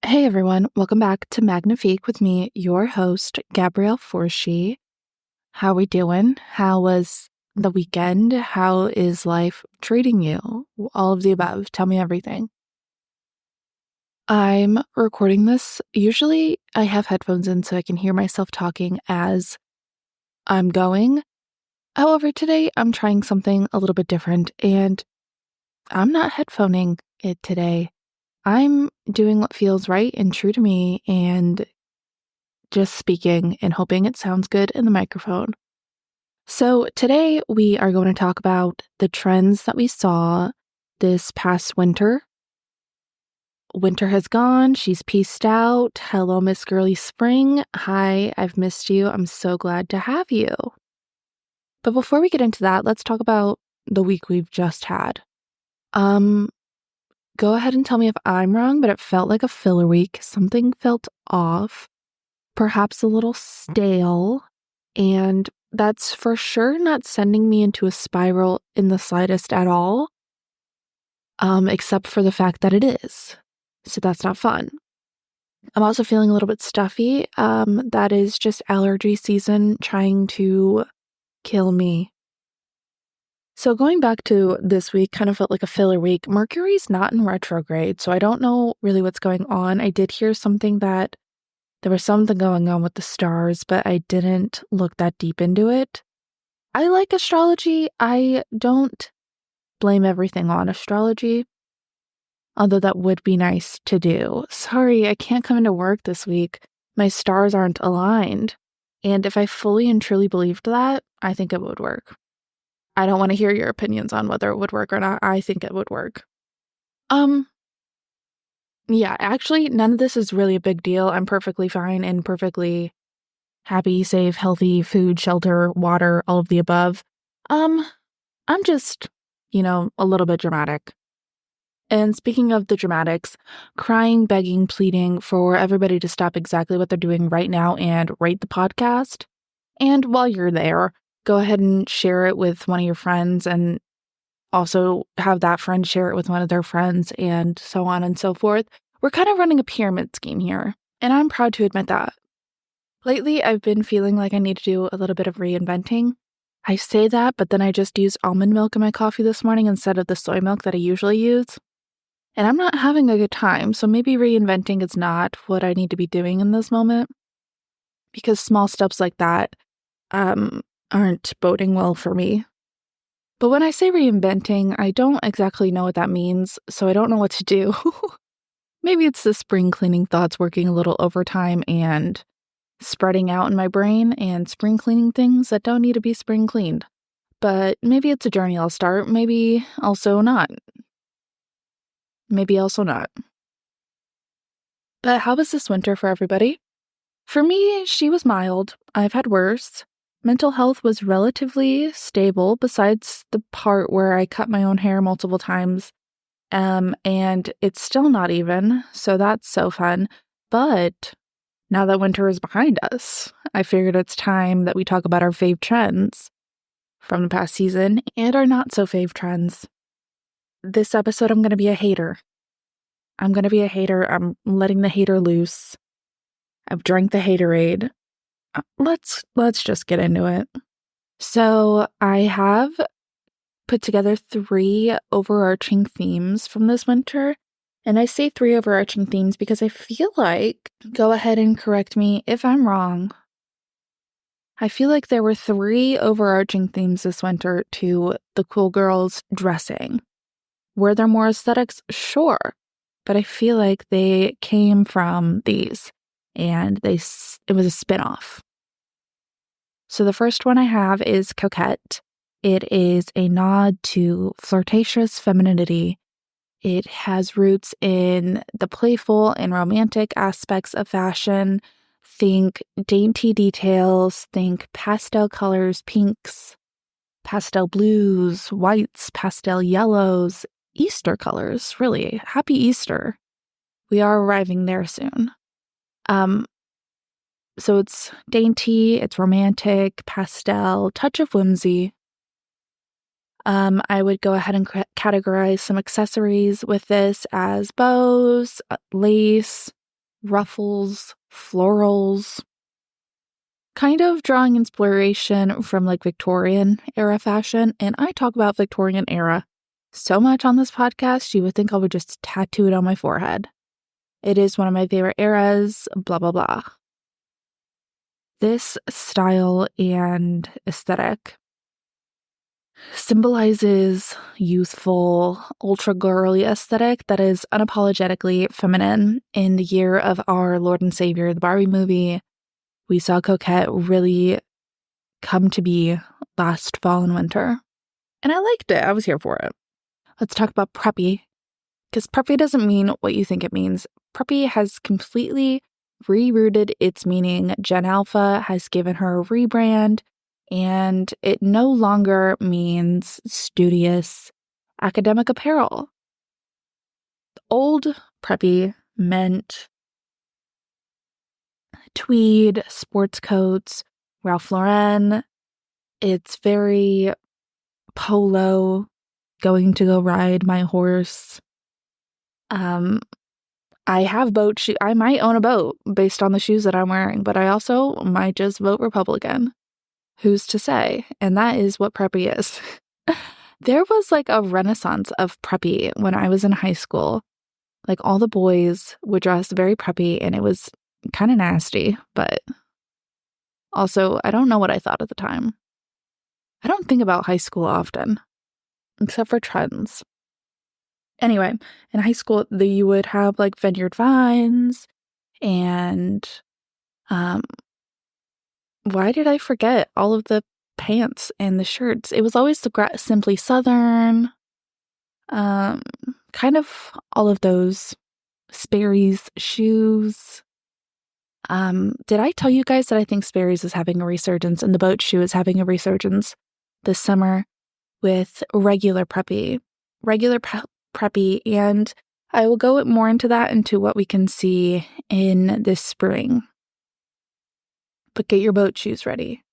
Hey everyone, welcome back to Magnifique with me, your host, Gabrielle Forshee. How we doing? How was the weekend? How is life treating you? All of the above. Tell me everything. I'm recording this. Usually I have headphones in so I can hear myself talking as I'm going. However, today I'm trying something a little bit different and I'm not headphoning it today. I'm doing what feels right and true to me and just speaking and hoping it sounds good in the microphone. So, today we are going to talk about the trends that we saw this past winter. Winter has gone. She's peaced out. Hello, Miss Girly Spring. Hi, I've missed you. I'm so glad to have you. But before we get into that, let's talk about the week we've just had. Go ahead and tell me if I'm wrong, but it felt like a filler week. Something felt off, perhaps a little stale, and that's for sure not sending me into a spiral in the slightest at all, except for the fact that it is. So that's not fun. I'm also feeling a little bit stuffy. That is just allergy season trying to kill me. So going back to this week, kind of felt like a filler week. Mercury's not in retrograde, so I don't know really what's going on. I did hear something that there was something going on with the stars, but I didn't look that deep into it. I like astrology. I don't blame everything on astrology, although that would be nice to do. Sorry, I can't come into work this week. My stars aren't aligned. And if I fully and truly believed that, I think it would work. I don't want to hear your opinions on whether it would work or not. I think it would work. Yeah, actually, none of this is really a big deal. I'm perfectly fine and perfectly happy, safe, healthy, food, shelter, water, all of the above. I'm just, a little bit dramatic. And speaking of the dramatics, crying, begging, pleading for everybody to stop exactly what they're doing right now and rate the podcast. And while you're there, go ahead and share it with one of your friends and also have that friend share it with one of their friends and so on and so forth. We're kind of running a pyramid scheme here, and I'm proud to admit that. Lately, I've been feeling like I need to do a little bit of reinventing. I say that, but then I just used almond milk in my coffee this morning instead of the soy milk that I usually use. And I'm not having a good time, so maybe reinventing is not what I need to be doing in this moment. Because small steps like that aren't boding well for me. But when I say reinventing, I don't exactly know what that means, so I don't know what to do. Maybe it's the spring cleaning thoughts working a little overtime and spreading out in my brain and spring cleaning things that don't need to be spring cleaned. But maybe it's a journey I'll start, maybe also not. Maybe also not. But how was this winter for everybody? For me, she was mild. I've had worse. Mental health was relatively stable besides the part where I cut my own hair multiple times. And it's still not even, so that's so fun. But now that winter is behind us, I figured it's time that we talk about our fave trends from the past season and our not so fave trends. This episode, I'm going to be a hater. I'm letting the hater loose. I've drank the haterade. Let's just get into it. So I have put together 3 overarching themes from this winter. And I say 3 overarching themes because I feel like, go ahead and correct me if I'm wrong, I feel like there were 3 overarching themes this winter to the cool girls dressing. Were there more aesthetics? Sure. But I feel like they came from these, and it was a spin-off. So the first one I have is coquette. It is a nod to flirtatious femininity. It has roots in the playful and romantic aspects of fashion. Think dainty details, think pastel colors, pinks, pastel blues, whites, pastel yellows, Easter colors, really. Happy Easter. We are arriving there soon. So it's dainty, it's romantic, pastel, touch of whimsy. I would go ahead and categorize some accessories with this as bows, lace, ruffles, florals, kind of drawing inspiration from like Victorian era fashion. And I talk about Victorian era so much on this podcast, you would think I would just tattoo it on my forehead. It is one of my favorite eras, blah, blah, blah. This style and aesthetic symbolizes youthful, ultra girly aesthetic that is unapologetically feminine. In the year of our Lord and Savior, the Barbie movie, we saw Coquette really come to be last fall and winter. And I liked it. I was here for it. Let's talk about preppy, because preppy doesn't mean what you think it means. Preppy has completely rerouted its meaning. Gen Alpha has given her a rebrand, and it no longer means studious academic apparel. Old preppy meant tweed, sports coats, Ralph Lauren. It's very polo, going to go ride my horse. I have boat shoes. I might own a boat based on the shoes that I'm wearing, but I also might just vote Republican. Who's to say? And that is what preppy is. There was like a renaissance of preppy when I was in high school. Like all the boys would dress very preppy, and it was kind of nasty, but also I don't know what I thought at the time. I don't think about high school often, except for trends. Anyway, in high school, you would have like vineyard vines and, why did I forget all of the pants and the shirts? It was always the Simply Southern, kind of all of those Sperry's shoes. Did I tell you guys that I think Sperry's is having a resurgence and the boat shoe is having a resurgence this summer with regular preppy, and I will go more into that into what we can see in this spring. But get your boat shoes ready.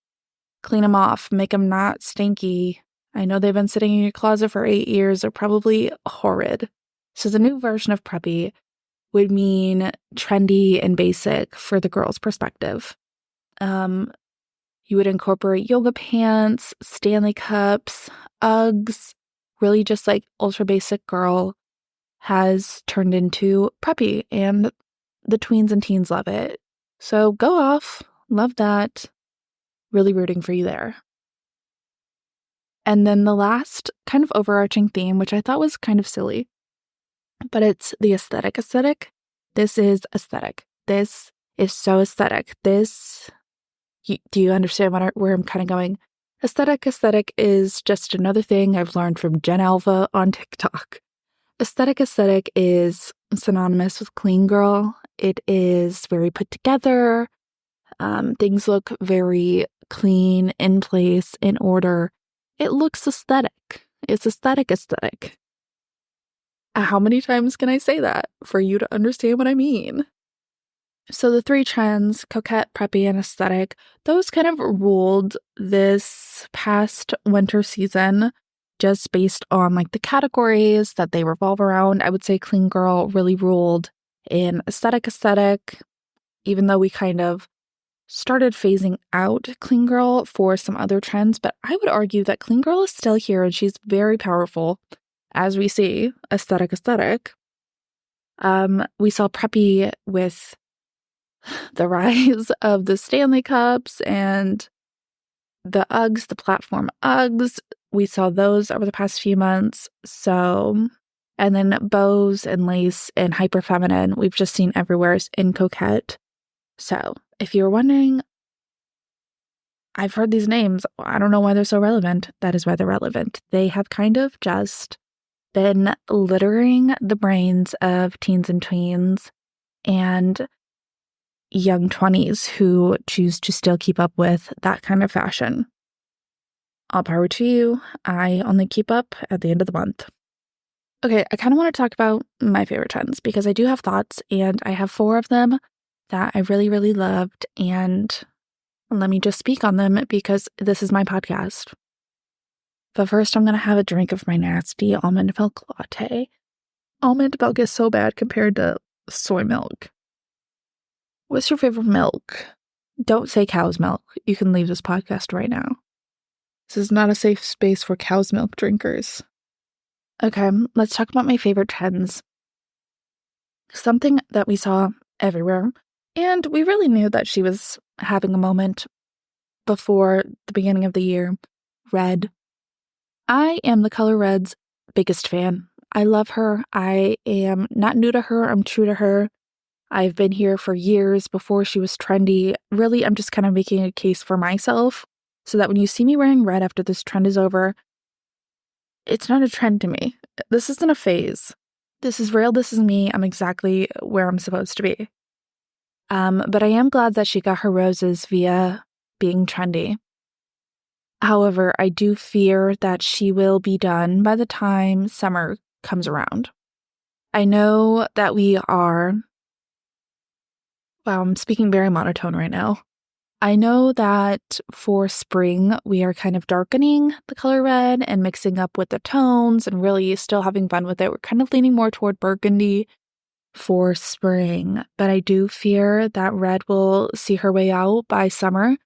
Clean them off, make them not stinky. I know they've been sitting in your closet for 8 years. They're probably horrid. So the new version of preppy would mean trendy and basic for the girl's perspective. You would incorporate yoga pants, Stanley cups, Uggs, really just like ultra basic girl has turned into preppy, and the tweens and teens love it. So go off, love that. Really rooting for you there. And then the last kind of overarching theme, which I thought was kind of silly, but it's the aesthetic. This is aesthetic. This is so aesthetic. Do you understand where I'm kind of going? Aesthetic is just another thing I've learned from Gen Alpha on TikTok. Aesthetic is synonymous with clean girl. It is very put together. Things look very clean, in place, in order. It looks aesthetic. It's aesthetic. How many times can I say that for you to understand what I mean? So the 3 trends, coquette, preppy, and aesthetic, those kind of ruled this past winter season just based on like the categories that they revolve around. I would say clean girl really ruled in aesthetic, even though we kind of started phasing out clean girl for some other trends, but I would argue that clean girl is still here and she's very powerful, as we see aesthetic. We saw preppy with the rise of the Stanley cups and the Uggs, the platform Uggs. We saw those over the past few months. So, and then bows and lace and hyper feminine, we've just seen everywhere in coquette. So, if you're wondering, I've heard these names. I don't know why they're so relevant. That is why they're relevant. They have kind of just been littering the brains of teens and tweens and young 20s who choose to still keep up with that kind of fashion. All power to you. I only keep up at the end of the month. Okay, I kind of want to talk about my favorite trends because I do have thoughts, and I have 4 of them that I really, really loved, and let me just speak on them because this is my podcast. But first, I'm going to have a drink of my nasty almond milk latte. Almond milk is so bad compared to soy milk. What's your favorite milk? Don't say cow's milk. You can leave this podcast right now. This is not a safe space for cow's milk drinkers. Okay, let's talk about my favorite trends. Something that we saw everywhere, and we really knew that she was having a moment before the beginning of the year. Red. I am the color red's biggest fan. I love her. I am not new to her. I'm true to her. I've been here for years before she was trendy. Really, I'm just kind of making a case for myself so that when you see me wearing red after this trend is over, it's not a trend to me. This isn't a phase. This is real. This is me. I'm exactly where I'm supposed to be. But I am glad that she got her roses via being trendy. However, I do fear that she will be done by the time summer comes around. I know that we are... Wow, I'm speaking very monotone right now. I know that for spring, we are kind of darkening the color red and mixing up with the tones and really still having fun with it. We're kind of leaning more toward burgundy for spring, but I do fear that red will see her way out by summer.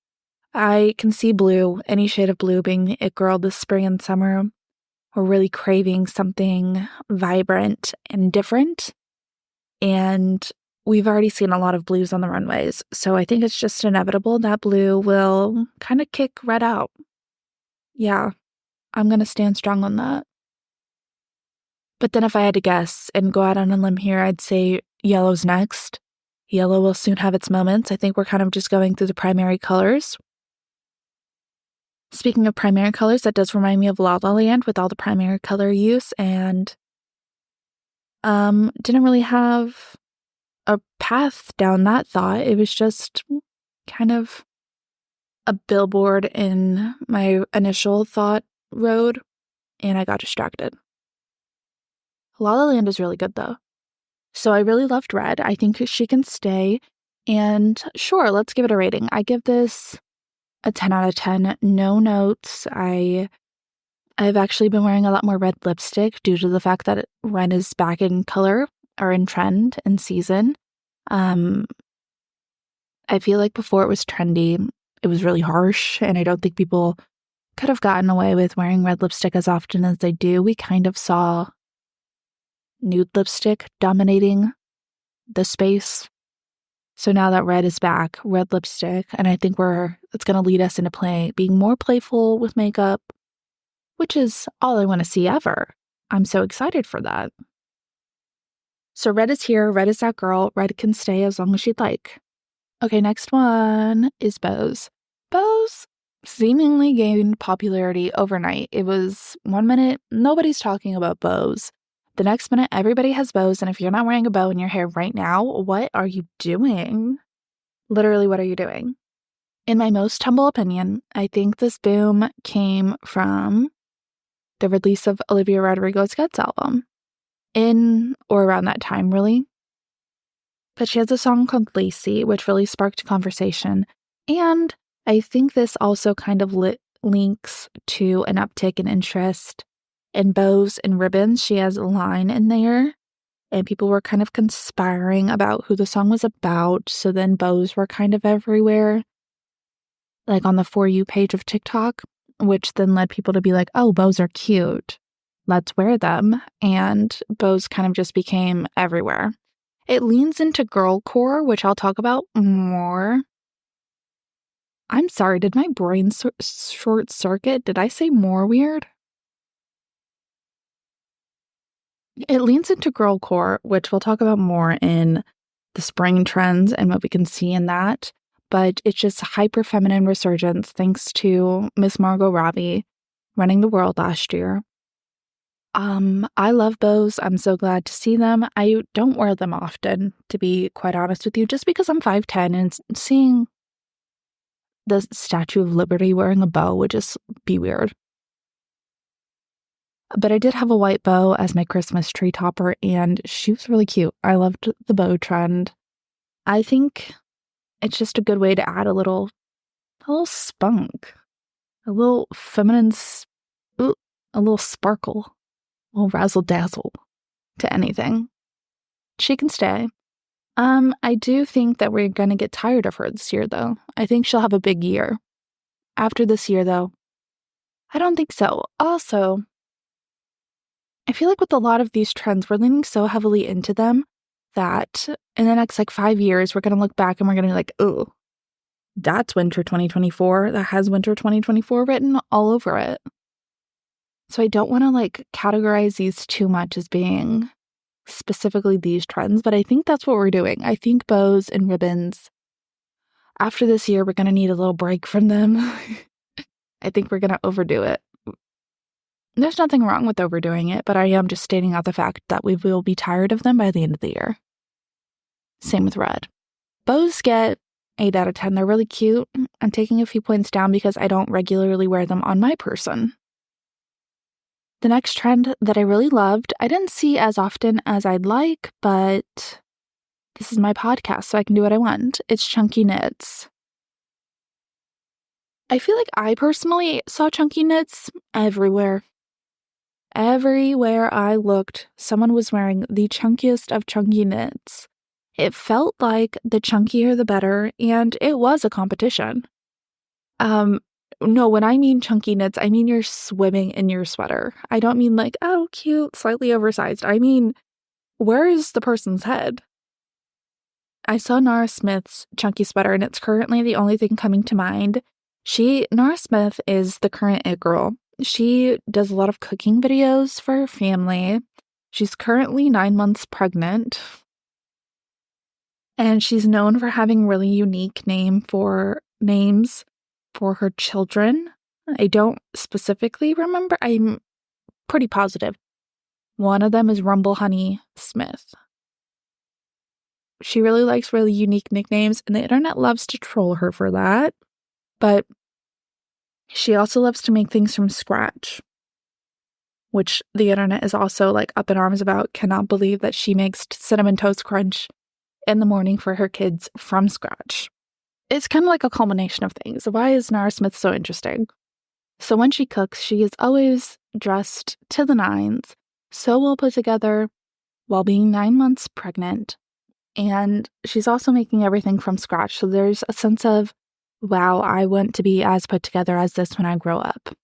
I can see blue, any shade of blue being it girl this spring and summer. We're really craving something vibrant and different. And we've already seen a lot of blues on the runways, so I think it's just inevitable that blue will kind of kick red out. Yeah, I'm going to stand strong on that. But then if I had to guess and go out on a limb here, I'd say yellow's next. Yellow will soon have its moments. I think we're kind of just going through the primary colors. Speaking of primary colors, that does remind me of La La Land with all the primary color use, and didn't really have a path down that thought. It was just kind of a billboard in my initial thought road, and I got distracted. La La Land is really good, though. So I really loved Red. I think she can stay. And sure, let's give it a rating. I give this a 10 out of 10. No notes. I've actually been wearing a lot more red lipstick due to the fact that red is back in color or in trend and season. I feel like before it was trendy, it was really harsh, and I don't think people could have gotten away with wearing red lipstick as often as they do. We kind of saw nude lipstick dominating the space. So now that red is back, red lipstick, and I think it's going to lead us into being more playful with makeup, which is all I want to see ever. I'm so excited for that. So red is here, red is that girl, red can stay as long as she'd like. Okay, next one is bows. Bows seemingly gained popularity overnight. It was 1 minute, nobody's talking about bows. The next minute, everybody has bows, and if you're not wearing a bow in your hair right now, what are you doing? Literally, what are you doing? In my most humble opinion, I think this boom came from the release of Olivia Rodrigo's Guts album. In or around that time, really. But she has a song called Lacy, which really sparked conversation. And I think this also kind of links to an uptick in interest in bows and ribbons. She has a line in there, and people were kind of conspiring about who the song was about. So then bows were kind of everywhere, like on the For You page of TikTok, which then led people to be like, oh, bows are cute. Let's wear them. And bows kind of just became everywhere. It leans into girlcore, which I'll talk about more. I'm sorry, did my brain short circuit? Did I say more weird? It leans into girlcore, which we'll talk about more in the spring trends and what we can see in that. But it's just hyper feminine resurgence thanks to Miss Margot Robbie running the world last year. I love bows. I'm so glad to see them. I don't wear them often, to be quite honest with you, just because I'm 5'10", and seeing the Statue of Liberty wearing a bow would just be weird. But I did have a white bow as my Christmas tree topper, and she was really cute. I loved the bow trend. I think it's just a good way to add a little spunk, a little feminine, a little sparkle. Well, razzle dazzle to anything. She can stay. I do think that we're gonna get tired of her this year, though. I think she'll have a big year. After this year, though, I don't think so. Also, I feel like with a lot of these trends, we're leaning so heavily into them that in the next 5 years, we're gonna look back and we're gonna be like, oh, that's winter 2024. That has winter 2024 written all over it. So I don't want to categorize these too much as being specifically these trends, but I think that's what we're doing. I think bows and ribbons, after this year, we're going to need a little break from them. I think we're going to overdo it. There's nothing wrong with overdoing it, but I am just stating out the fact that we will be tired of them by the end of the year. Same with red. Bows get 8 out of 10. They're really cute. I'm taking a few points down because I don't regularly wear them on my person. The next trend that I really loved, I didn't see as often as I'd like, but this is my podcast, so I can do what I want. It's chunky knits. I feel like I personally saw chunky knits everywhere. Everywhere I looked, someone was wearing the chunkiest of chunky knits. It felt like the chunkier the better, and it was a competition. No, when I mean chunky knits, I mean you're swimming in your sweater. I don't mean oh, cute, slightly oversized. I mean, where is the person's head? I saw Nara Smith's chunky sweater, and it's currently the only thing coming to mind. Nara Smith is the current it girl. She does a lot of cooking videos for her family. She's currently 9 months pregnant. And she's known for having really unique names for her children. I don't specifically remember. I'm pretty positive. One of them is Rumble Honey Smith. She really likes really unique nicknames, and the internet loves to troll her for that. But she also loves to make things from scratch, which the internet is also up in arms about. Cannot believe that she makes Cinnamon Toast Crunch in the morning for her kids from scratch. It's kind of like a culmination of things. Why is Nara Smith so interesting? So when she cooks, she is always dressed to the nines, so well put together while being 9 months pregnant. And she's also making everything from scratch. So there's a sense of, wow, I want to be as put together as this when I grow up.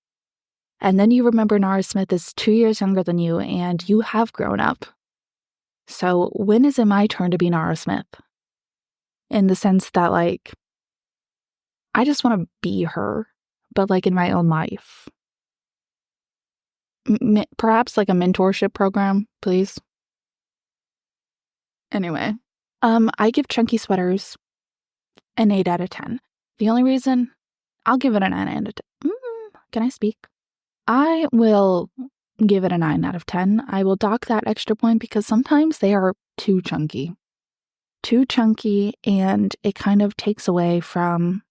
And then you remember Nara Smith is 2 years younger than you, and you have grown up. So when is it my turn to be Nara Smith? In the sense that, I just want to be her, but in my own life. Perhaps a mentorship program, please. Anyway, I give chunky sweaters an 8 out of 10. The only reason I'll give it a 9 out of 10. Can I speak? I will give it a 9 out of 10. I will dock that extra point because sometimes they are too chunky. Too chunky, and it kind of takes away from...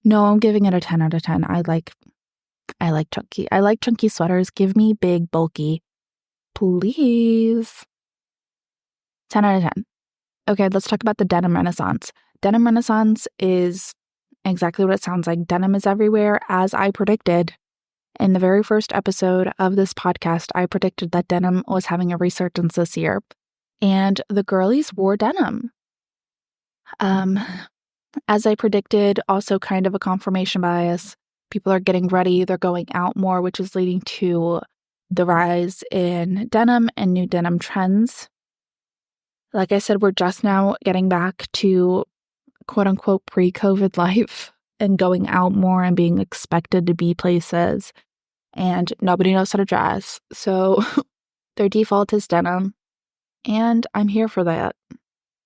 No, I'm giving it a 10 out of 10. I like chunky. I like chunky sweaters. Give me big, bulky. Please. 10 out of 10. Okay, let's talk about the denim renaissance. Denim renaissance is exactly what it sounds like. Denim is everywhere, as I predicted. In the very first episode of this podcast, I predicted that denim was having a resurgence this year. And the girlies wore denim. As I predicted, also kind of a confirmation bias. People are getting ready. They're going out more, which is leading to the rise in denim and new denim trends. Like I said, we're just now getting back to quote unquote pre-COVID life and going out more and being expected to be places. And nobody knows how to dress. So their default is denim. And I'm here for that.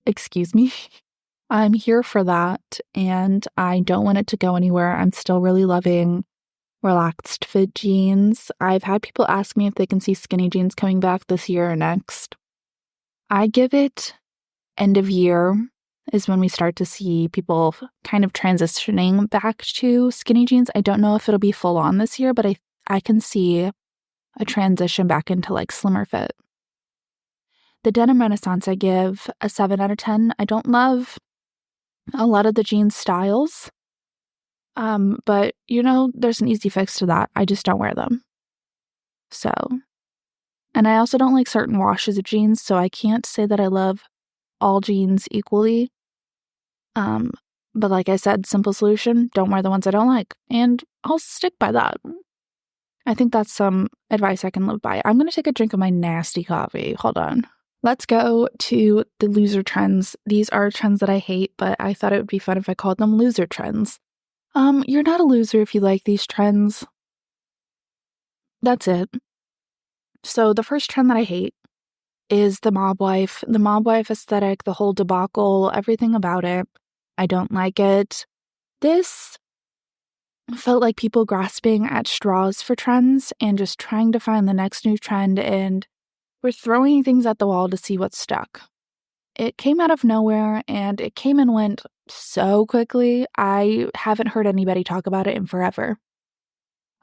Excuse me. I'm here for that, and I don't want it to go anywhere. I'm still really loving relaxed fit jeans. I've had people ask me if they can see skinny jeans coming back this year or next. I give it end of year is when we start to see people kind of transitioning back to skinny jeans. I don't know if it'll be full on this year, but I can see a transition back into slimmer fit. The denim renaissance, I give a 7 out of 10. I don't love a lot of the jeans styles. But there's an easy fix to that. I just don't wear them. So, and I also don't like certain washes of jeans, so I can't say that I love all jeans equally. But like I said, simple solution, don't wear the ones I don't like. And I'll stick by that. I think that's some advice I can live by. I'm going to take a drink of my nasty coffee. Hold on. Let's go to the loser trends. These are trends that I hate, but I thought it would be fun if I called them loser trends. You're not a loser if you like these trends. That's it. So the first trend that I hate is the mob wife aesthetic, the whole debacle, everything about it. I don't like it. This felt like people grasping at straws for trends and just trying to find the next new trend, and we're throwing things at the wall to see what stuck. It came out of nowhere and it came and went so quickly. I haven't heard anybody talk about it in forever.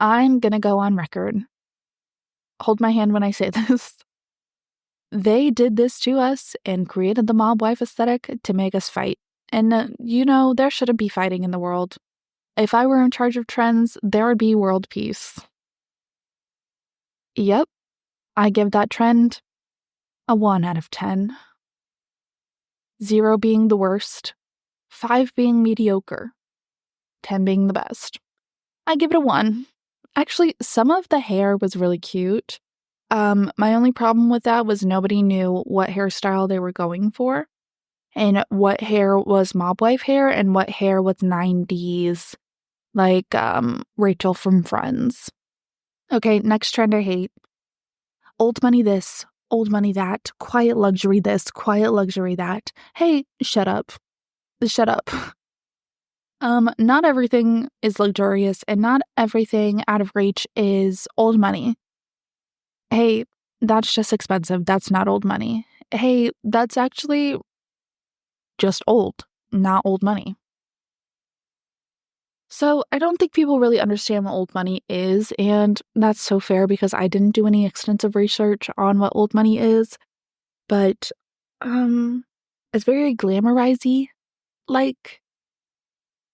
I'm gonna go on record. Hold my hand when I say this. They did this to us and created the mob wife aesthetic to make us fight. And, there shouldn't be fighting in the world. If I were in charge of trends, there would be world peace. Yep, I give that trend a 1 out of 10. 0 being the worst, 5 being mediocre, 10 being the best. I give it a 1. Actually, some of the hair was really cute. My only problem with that was nobody knew what hairstyle they were going for, and what hair was mob wife hair and what hair was 90s, like Rachel from Friends. Okay, next trend I hate. Old money this, old money that, quiet luxury this, quiet luxury that. Hey, shut up. Shut up. Not everything is luxurious and not everything out of reach is old money. Hey, that's just expensive. That's not old money. Hey, that's actually just old, not old money. So I don't think people really understand what old money is, and that's so fair because I didn't do any extensive research on what old money is, but it's very glamorizing, like,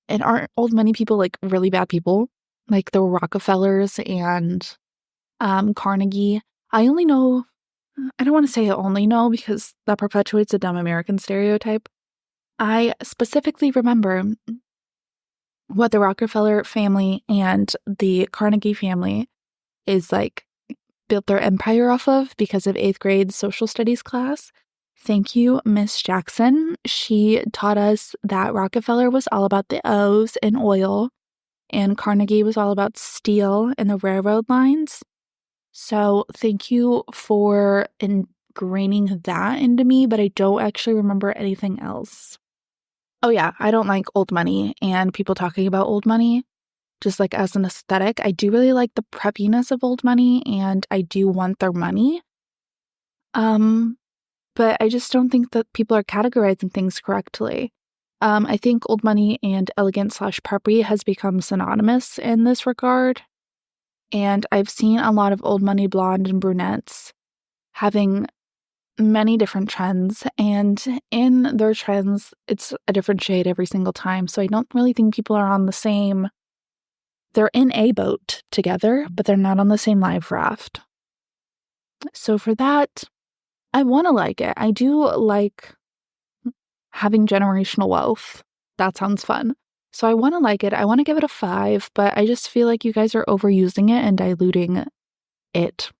and aren't old money people like really bad people? Like the Rockefellers and Carnegie. I only know, I don't want to say I only know because that perpetuates a dumb American stereotype. I specifically remember what the Rockefeller family and the Carnegie family is like built their empire off of because of 8th grade social studies class. Thank you, Miss Jackson. She taught us that Rockefeller was all about the O's and oil, and Carnegie was all about steel and the railroad lines. So thank you for ingraining that into me, but I don't actually remember anything else. Oh yeah, I don't like old money and people talking about old money, just like as an aesthetic. I do really like the preppiness of old money and I do want their money. But I just don't think that people are categorizing things correctly. I think old money and elegant/preppy has become synonymous in this regard. And I've seen a lot of old money blonde and brunettes having many different trends, and in their trends, it's a different shade every single time. So I don't really think people are on the same, they're in a boat together, but they're not on the same life raft. So for that, I want to like it. I do like having generational wealth. That sounds fun. So I want to like it. I want to give it a 5, but I just feel like you guys are overusing it and diluting it.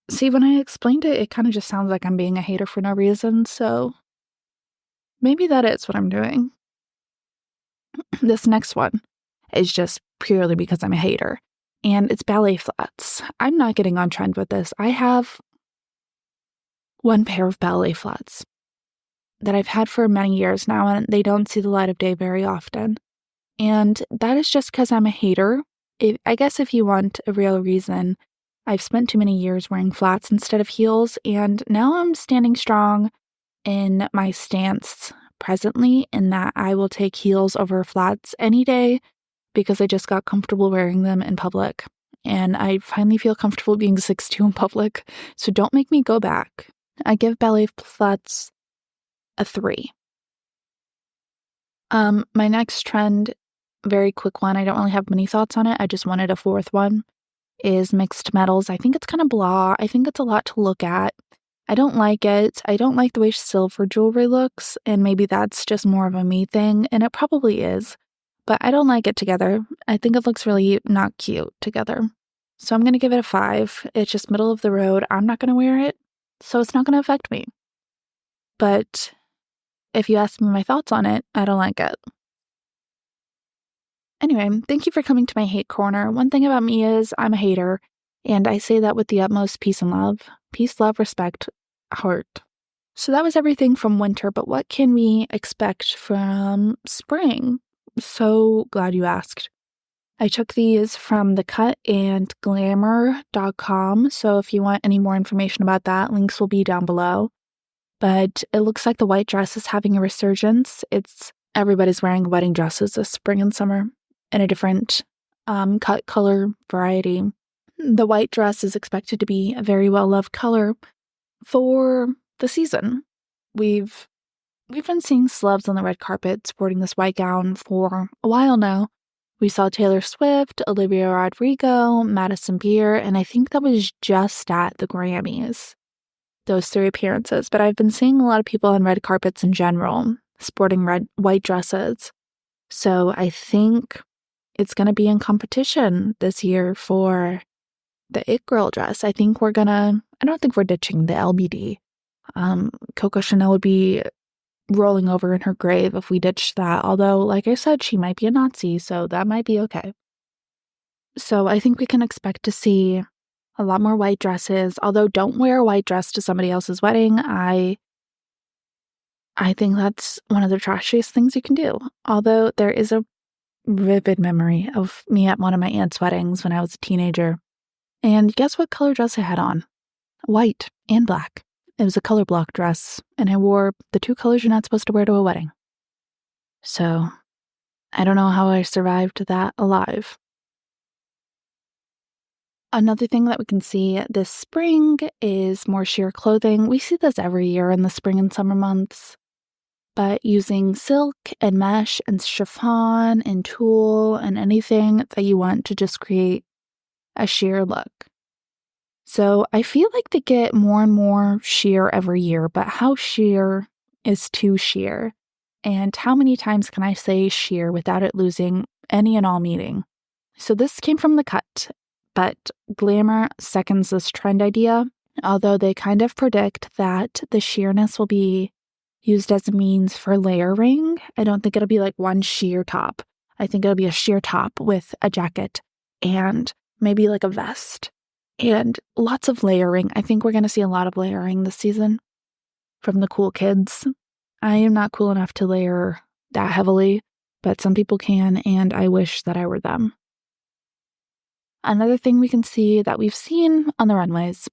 See, when I explained it, it kind of just sounds like I'm being a hater for no reason, so maybe that is what I'm doing. This next one is just purely because I'm a hater, and it's ballet flats. I'm not getting on trend with this. I have one pair of ballet flats that I've had for many years now, and they don't see the light of day very often. And that is just because I'm a hater. I guess if you want a real reason, I've spent too many years wearing flats instead of heels, and now I'm standing strong in my stance presently in that I will take heels over flats any day because I just got comfortable wearing them in public. And I finally feel comfortable being 6'2" in public, so don't make me go back. I give ballet flats a 3. My next trend, very quick one, I don't really have many thoughts on it, I just wanted a 4th one, is mixed metals. I think it's kind of blah. I think it's a lot to look at. I don't like it. I don't like the way silver jewelry looks, and maybe that's just more of a me thing, and it probably is. But I don't like it together. I think it looks really not cute together. So I'm going to give it a 5. It's just middle of the road. I'm not going to wear it, so it's not going to affect me. But if you ask me my thoughts on it, I don't like it. Anyway, thank you for coming to my hate corner. One thing about me is I'm a hater, and I say that with the utmost peace and love. Peace, love, respect, heart. So that was everything from winter, but what can we expect from spring? So glad you asked. I took these from The Cut and glamour.com, so if you want any more information about that, links will be down below. But it looks like the white dress is having a resurgence. Everybody's wearing wedding dresses this spring and summer in a different cut color variety. The white dress is expected to be a very well-loved color for the season. We've been seeing celebs on the red carpet sporting this white gown for a while now. We saw Taylor Swift, Olivia Rodrigo, Madison Beer, and I think that was just at the Grammys. Those 3 appearances, but I've been seeing a lot of people on red carpets in general sporting white dresses. So I think it's going to be in competition this year for the It Girl dress. I don't think we're ditching the LBD. Coco Chanel would be rolling over in her grave if we ditched that. Although, like I said, she might be a Nazi, so that might be okay. So I think we can expect to see a lot more white dresses. Although don't wear a white dress to somebody else's wedding. I think that's one of the trashiest things you can do. Although there is a vivid memory of me at one of my aunt's weddings when I was a teenager. And guess what color dress I had on? White and black. It was a color block dress, and I wore the 2 colors you're not supposed to wear to a wedding. So, I don't know how I survived that alive. Another thing that we can see this spring is more sheer clothing. We see this every year in the spring and summer months, but using silk and mesh and chiffon and tulle and anything that you want to just create a sheer look. So I feel like they get more and more sheer every year, but how sheer is too sheer? And how many times can I say sheer without it losing any and all meaning? So this came from The Cut, but Glamour seconds this trend idea, although they kind of predict that the sheerness will be used as a means for layering. I don't think it'll be like one sheer top. I think it'll be a sheer top with a jacket and maybe like a vest. And lots of layering. I think we're going to see a lot of layering this season from the cool kids. I am not cool enough to layer that heavily, but some people can, and I wish that I were them. Another thing we can see that we've seen on the runways,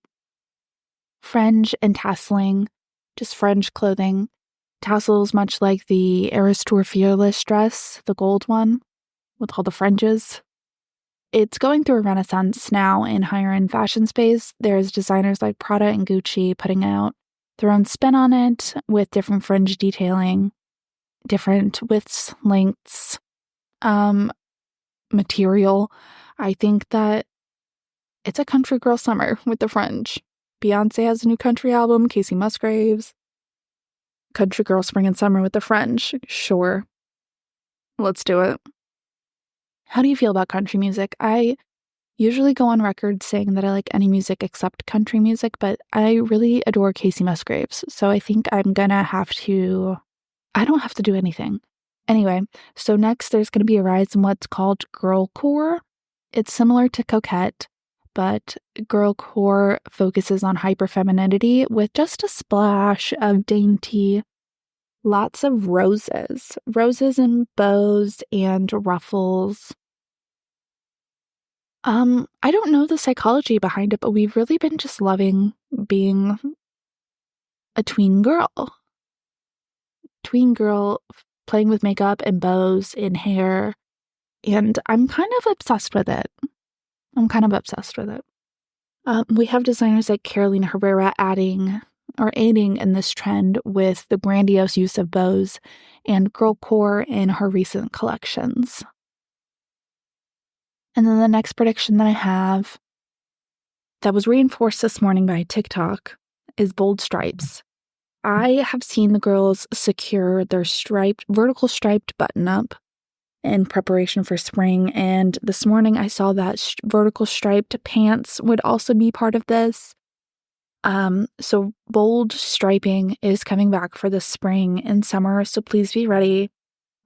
fringe and tasseling, just fringe clothing. Tassels much like the Eras Tour Fearless dress, the gold one, with all the fringes. It's going through a renaissance now in higher-end fashion space. There's designers like Prada and Gucci putting out their own spin on it with different fringe detailing, different widths, lengths, material. I think that it's a country girl summer with the fringe. Beyonce has a new country album, Casey Musgraves. Country girl spring and summer with the fringe. Sure. Let's do it. How do you feel about country music? I usually go on record saying that I like any music except country music, but I really adore Casey Musgraves, so I think I'm gonna have to... I don't have to do anything. Anyway, so next there's gonna be a rise in what's called girlcore. It's similar to coquette, but girlcore focuses on hyperfemininity with just a splash of dainty, lots of roses and bows and ruffles. I don't know the psychology behind it, but we've really been just loving being a tween girl. Tween girl playing with makeup and bows in hair, and I'm kind of obsessed with it. We have designers like Carolina Herrera aiding in this trend with the grandiose use of bows and girlcore in her recent collections. And then the next prediction that I have that was reinforced this morning by TikTok is bold stripes. I have seen the girls secure their vertical striped button up in preparation for spring, and this morning I saw that vertical striped pants would also be part of this. So bold striping is coming back for the spring and summer, so please be ready.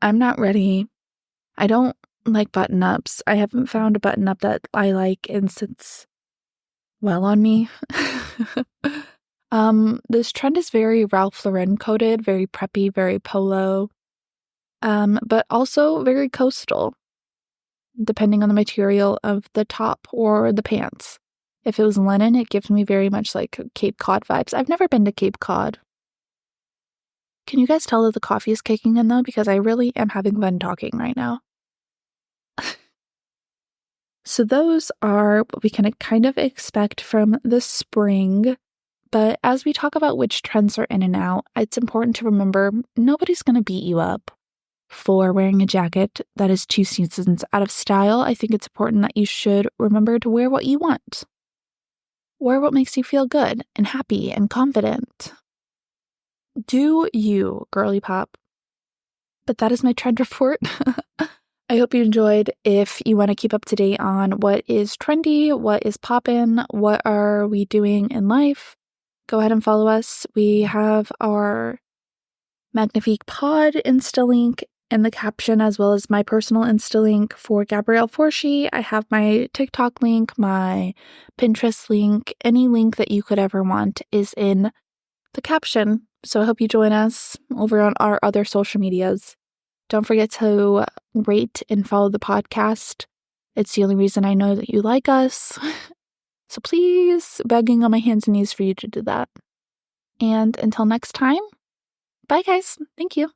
I'm not ready. I don't like button-ups. I haven't found a button-up that I like and sits well on me. This trend is very Ralph Lauren coded, very preppy, very polo, but also very coastal, depending on the material of the top or the pants. If it was linen, it gives me very much like Cape Cod vibes. I've never been to Cape Cod. Can you guys tell that the coffee is kicking in though? Because I really am having fun talking right now. So those are what we can kind of expect from the spring. But as we talk about which trends are in and out, it's important to remember nobody's going to beat you up for wearing a jacket that is 2 seasons out of style. I think it's important that you should remember to wear what you want. Wear what makes you feel good and happy and confident. Do you, girly pop. But that is my trend report. I hope you enjoyed. If you want to keep up to date on what is trendy, what is poppin', what are we doing in life, go ahead and follow us. We have our Magnifique Pod Insta link in the caption, as well as my personal Insta link for Gabrielle Forshee. I have my TikTok link, my Pinterest link. Any link that you could ever want is in the caption. So I hope you join us over on our other social medias. Don't forget to rate and follow the podcast. It's the only reason I know that you like us. So please, begging on my hands and knees for you to do that. And until next time, bye guys. Thank you.